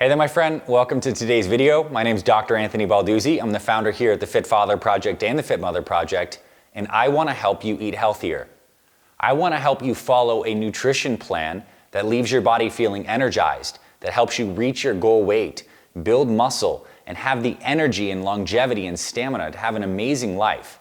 Hey there, my friend. Welcome to today's video. My name is Dr. Anthony Balduzzi. I'm the founder here at the Fit Father Project and the Fit Mother Project, and I want to help you eat healthier. I want to help you follow a nutrition plan that leaves your body feeling energized, that helps you reach your goal weight, build muscle, and have the energy and longevity and stamina to have an amazing life.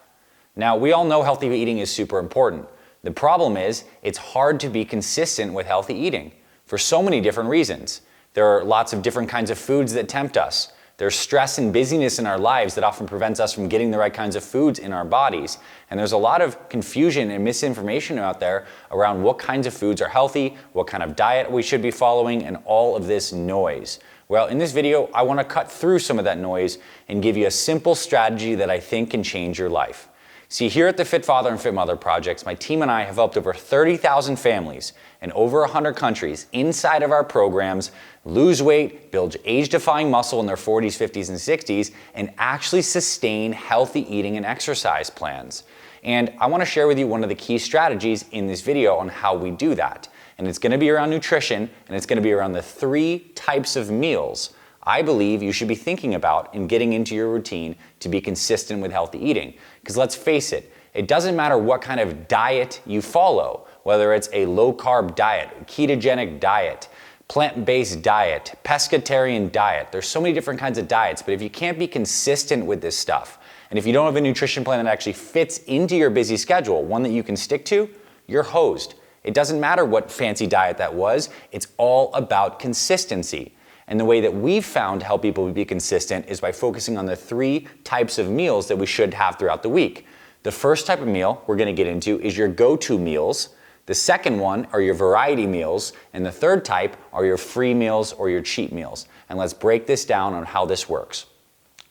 Now, we all know healthy eating is super important. The problem is, it's hard to be consistent with healthy eating for so many different reasons. There are lots of different kinds of foods that tempt us. There's stress and busyness in our lives that often prevents us from getting the right kinds of foods in our bodies. And there's a lot of confusion and misinformation out there around what kinds of foods are healthy, what kind of diet we should be following, and all of this noise. Well, in this video, I want to cut through some of that noise and give you a simple strategy that I think can change your life. See, here at the Fit Father and Fit Mother Projects, my team and I have helped over 30,000 families in over 100 countries inside of our programs lose weight, build age-defying muscle in their 40s, 50s, and 60s, and actually sustain healthy eating and exercise plans. And I want to share with you one of the key strategies in this video on how we do that. And it's going to be around nutrition, and it's going to be around the 3 types of meals I believe you should be thinking about in getting into your routine to be consistent with healthy eating. Because let's face it, it doesn't matter what kind of diet you follow, whether it's a low-carb diet, ketogenic diet, plant-based diet, pescatarian diet. There's so many different kinds of diets, but if you can't be consistent with this stuff, and if you don't have a nutrition plan that actually fits into your busy schedule, one that you can stick to, you're hosed. It doesn't matter what fancy diet that was, it's all about consistency. And the way that we've found to help people be consistent is by focusing on the 3 types of meals that we should have throughout the week. The first type of meal we're going to get into is your go-to meals. The second one are your variety meals. And the third type are your free meals or your cheat meals. And let's break this down on how this works.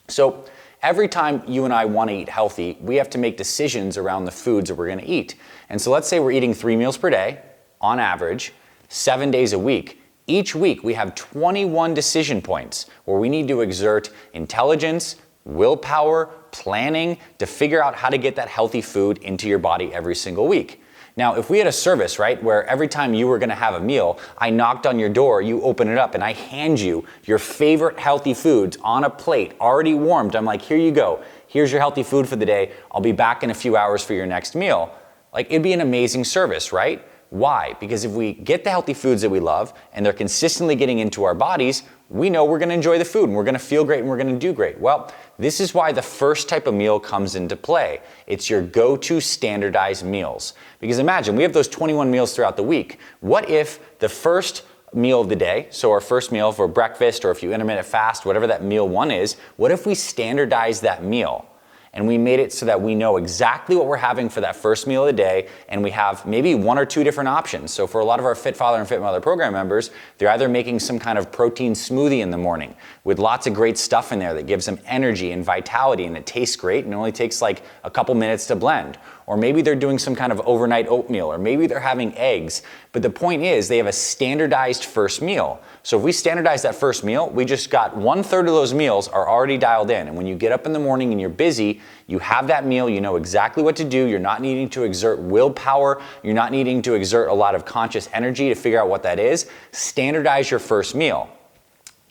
So every time you and I want to eat healthy, we have to make decisions around the foods that we're going to eat. And so let's say we're eating 3 meals per day, on average, 7 days a week. Each week we have 21 decision points where we need to exert intelligence, willpower, planning to figure out how to get that healthy food into your body every single week. Now, if we had a service, right, where every time you were going to have a meal, I knocked on your door, you open it up, and I hand you your favorite healthy foods on a plate, already warmed. I'm like, here you go. Here's your healthy food for the day. I'll be back in a few hours for your next meal. Like, it'd be an amazing service, right? Why? Because if we get the healthy foods that we love and they're consistently getting into our bodies, we know we're going to enjoy the food and we're going to feel great and we're going to do great. Well, this is why the first type of meal comes into play. It's your go-to standardized meals. Because imagine, we have those 21 meals throughout the week. What if the first meal of the day, so our first meal for breakfast or if you intermittent fast, whatever that meal 1 is, what if we standardize that meal? And we made it so that we know exactly what we're having for that first meal of the day, and we have maybe 1 or 2 different options. So for a lot of our Fit Father and Fit Mother program members, they're either making some kind of protein smoothie in the morning with lots of great stuff in there that gives them energy and vitality, and it tastes great, and it only takes like a couple minutes to blend. Or maybe they're doing some kind of overnight oatmeal, or maybe they're having eggs. But the point is, they have a standardized first meal. So if we standardize that first meal, we just got 1/3 of those meals are already dialed in. And when you get up in the morning and you're busy, you have that meal, you know exactly what to do. You're not needing to exert willpower. You're not needing to exert a lot of conscious energy to figure out what that is. Standardize your first meal.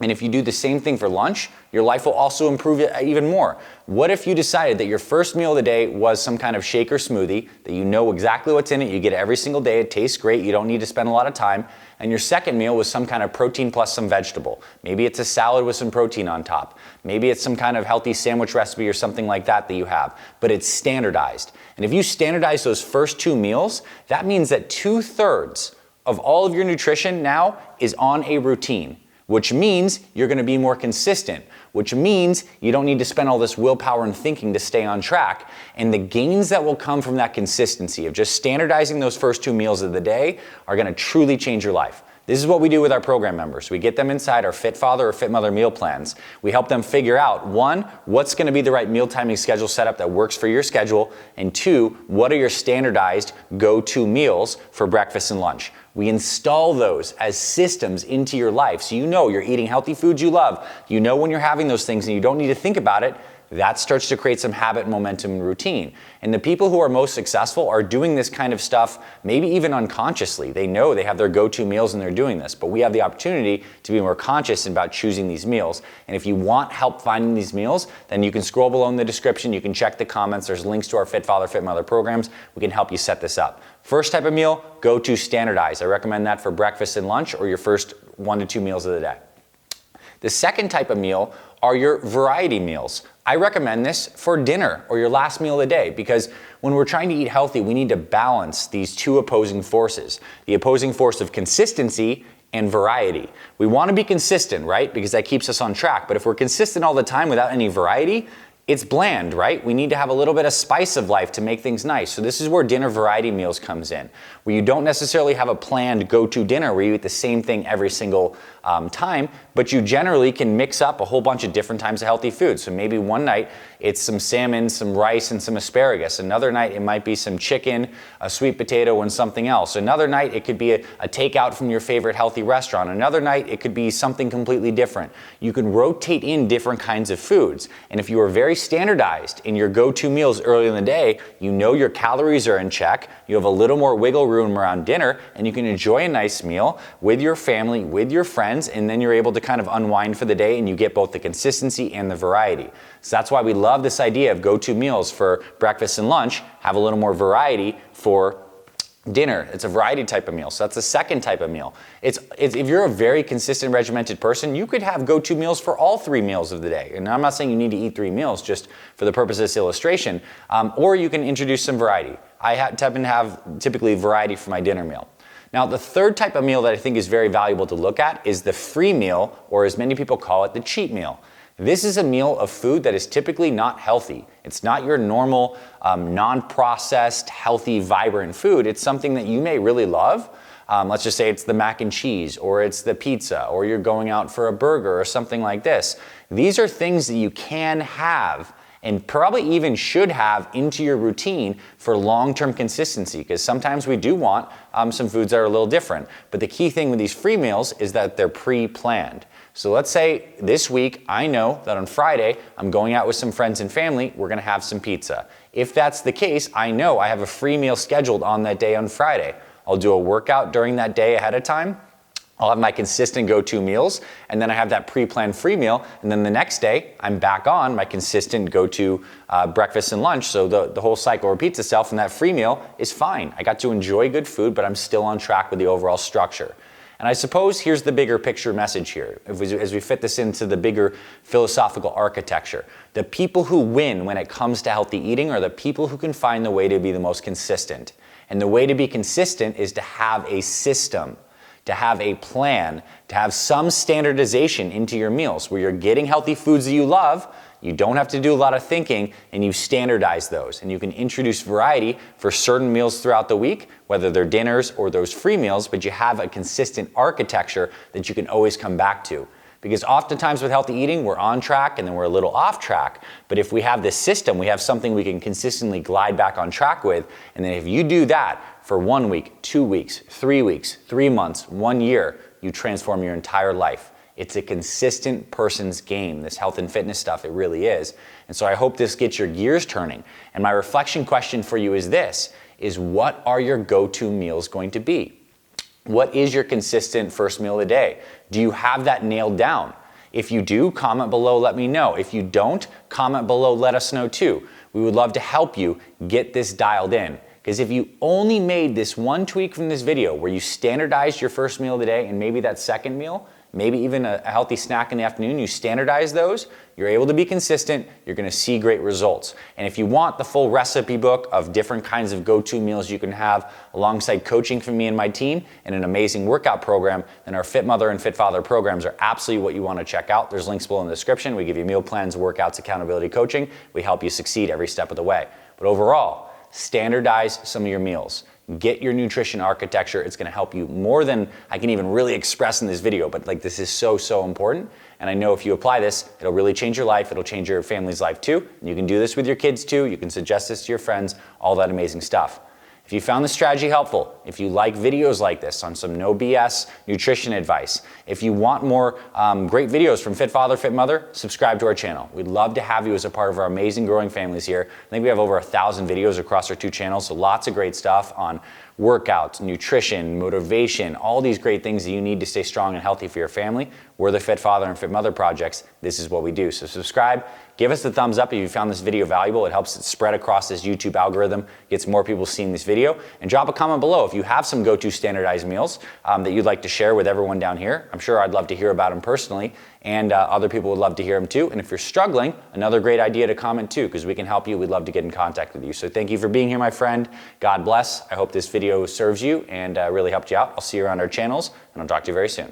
And if you do the same thing for lunch, your life will also improve even more. What if you decided that your first meal of the day was some kind of shake or smoothie, that you know exactly what's in it, you get it every single day, it tastes great, you don't need to spend a lot of time, and your second meal was some kind of protein plus some vegetable. Maybe it's a salad with some protein on top. Maybe it's some kind of healthy sandwich recipe or something like that you have, but it's standardized. And if you standardize those first 2 meals, that means that 2/3 of all of your nutrition now is on a routine, which means you're going to be more consistent, which means you don't need to spend all this willpower and thinking to stay on track. And the gains that will come from that consistency of just standardizing those first 2 meals of the day are going to truly change your life. This is what we do with our program members. We get them inside our Fit Father or Fit Mother meal plans. We help them figure out, 1, what's going to be the right meal timing schedule setup that works for your schedule, and 2, what are your standardized go-to meals for breakfast and lunch. We install those as systems into your life so you know you're eating healthy foods you love. You know when you're having those things and you don't need to think about it. that starts to create some habit, momentum, and routine. And the people who are most successful are doing this kind of stuff, maybe even unconsciously. They know they have their go-to meals and they're doing this, but we have the opportunity to be more conscious about choosing these meals. And if you want help finding these meals, then you can scroll below in the description, you can check the comments, there's links to our Fit Father, Fit Mother programs. We can help you set this up. First type of meal, go to standardized. I recommend that for breakfast and lunch or your first 1 to 2 meals of the day. The second type of meal are your variety meals. I recommend this for dinner or your last meal of the day, because when we're trying to eat healthy, we need to balance these two opposing forces. The opposing force of consistency and variety. We want to be consistent, right? Because that keeps us on track. But if we're consistent all the time without any variety, it's bland, right? We need to have a little bit of spice of life to make things nice. So this is where dinner variety meals comes in, where you don't necessarily have a planned go-to dinner where you eat the same thing every single time, but you generally can mix up a whole bunch of different types of healthy food. So maybe one night it's some salmon, some rice, and some asparagus. Another night it might be some chicken, a sweet potato, and something else. Another night it could be a takeout from your favorite healthy restaurant. Another night it could be something completely different. You can rotate in different kinds of foods. And if you are very standardized in your go-to meals early in the day, you know your calories are in check, you have a little more wiggle room around dinner, and you can enjoy a nice meal with your family, with your friends, and then you're able to kind of unwind for the day and you get both the consistency and the variety. So that's why we love this idea of go-to meals for breakfast and lunch, have a little more variety for dinner. It's a variety type of meal. So that's the second type of meal. It's if you're a very consistent, regimented person, you could have go-to meals for all 3 meals of the day. And I'm not saying you need to eat 3 meals just for the purpose of this illustration, or you can introduce some variety. I happen to have typically variety for my dinner meal. Now, the third type of meal that I think is very valuable to look at is the free meal, or as many people call it, the cheat meal. This is a meal of food that is typically not healthy. It's not your normal, non-processed, healthy, vibrant food. It's something that you may really love. Let's just say it's the mac and cheese, or it's the pizza, or you're going out for a burger or something like this. These are things that you can have and probably even should have into your routine for long-term consistency, because sometimes we do want some foods that are a little different. But the key thing with these free meals is that they're pre-planned. So let's say this week, I know that on Friday, I'm going out with some friends and family, we're gonna have some pizza. If that's the case, I know I have a free meal scheduled on that day on Friday. I'll do a workout during that day ahead of time. I'll have my consistent go-to meals, and then I have that pre-planned free meal, and then the next day, I'm back on my consistent go-to breakfast and lunch, so the whole cycle repeats itself, and that free meal is fine. I got to enjoy good food, but I'm still on track with the overall structure. And I suppose here's the bigger picture message here, as we fit this into the bigger philosophical architecture. The people who win when it comes to healthy eating are the people who can find the way to be the most consistent. And the way to be consistent is to have a system, to have a plan, to have some standardization into your meals where you're getting healthy foods that you love, you don't have to do a lot of thinking, and you standardize those. And you can introduce variety for certain meals throughout the week, whether they're dinners or those free meals, but you have a consistent architecture that you can always come back to. Because oftentimes with healthy eating, we're on track and then we're a little off track. But if we have this system, we have something we can consistently glide back on track with. And then if you do that for 1 week, 2 weeks, 3 weeks, 3 months, 1 year, you transform your entire life. It's a consistent person's game, this health and fitness stuff, it really is. And so I hope this gets your gears turning. And my reflection question for you is this, is what are your go-to meals going to be? What is your consistent first meal of the day? Do you have that nailed down? If you do, comment below, let me know. If you don't, comment below, let us know too. We would love to help you get this dialed in. Because if you only made this one tweak from this video where you standardized your first meal of the day and maybe that second meal, maybe even a healthy snack in the afternoon, you standardize those, you're able to be consistent, you're gonna see great results. And if you want the full recipe book of different kinds of go-to meals you can have alongside coaching from me and my team and an amazing workout program, then our Fit Mother and Fit Father programs are absolutely what you wanna check out. There's links below in the description. We give you meal plans, workouts, accountability coaching. We help you succeed every step of the way. But overall, standardize some of your meals. Get your nutrition architecture. It's gonna help you more than I can even really express in this video, but like this is so, so important. And I know if you apply this, it'll really change your life. It'll change your family's life too. And you can do this with your kids too. You can suggest this to your friends, all that amazing stuff. If you found this strategy helpful, if you like videos like this on some no BS nutrition advice, if you want more great videos from Fit Father, Fit Mother, subscribe to our channel. We'd love to have you as a part of our amazing growing families here. I think we have over 1,000 videos across our 2 channels, so lots of great stuff on workouts, nutrition, motivation, all these great things that you need to stay strong and healthy for your family. We're the Fit Father and Fit Mother Projects. This is what we do. So subscribe, give us the thumbs up if you found this video valuable. It helps it spread across this YouTube algorithm, gets more people seeing this video. And drop a comment below if you have some go-to standardized meals that you'd like to share with everyone down here. I'm sure I'd love to hear about them personally, and other people would love to hear them too. And if you're struggling, another great idea to comment too, because we can help you. We'd love to get in contact with you. So thank you for being here, my friend. God bless. I hope this video serves you and really helped you out. I'll see you around our channels, and I'll talk to you very soon.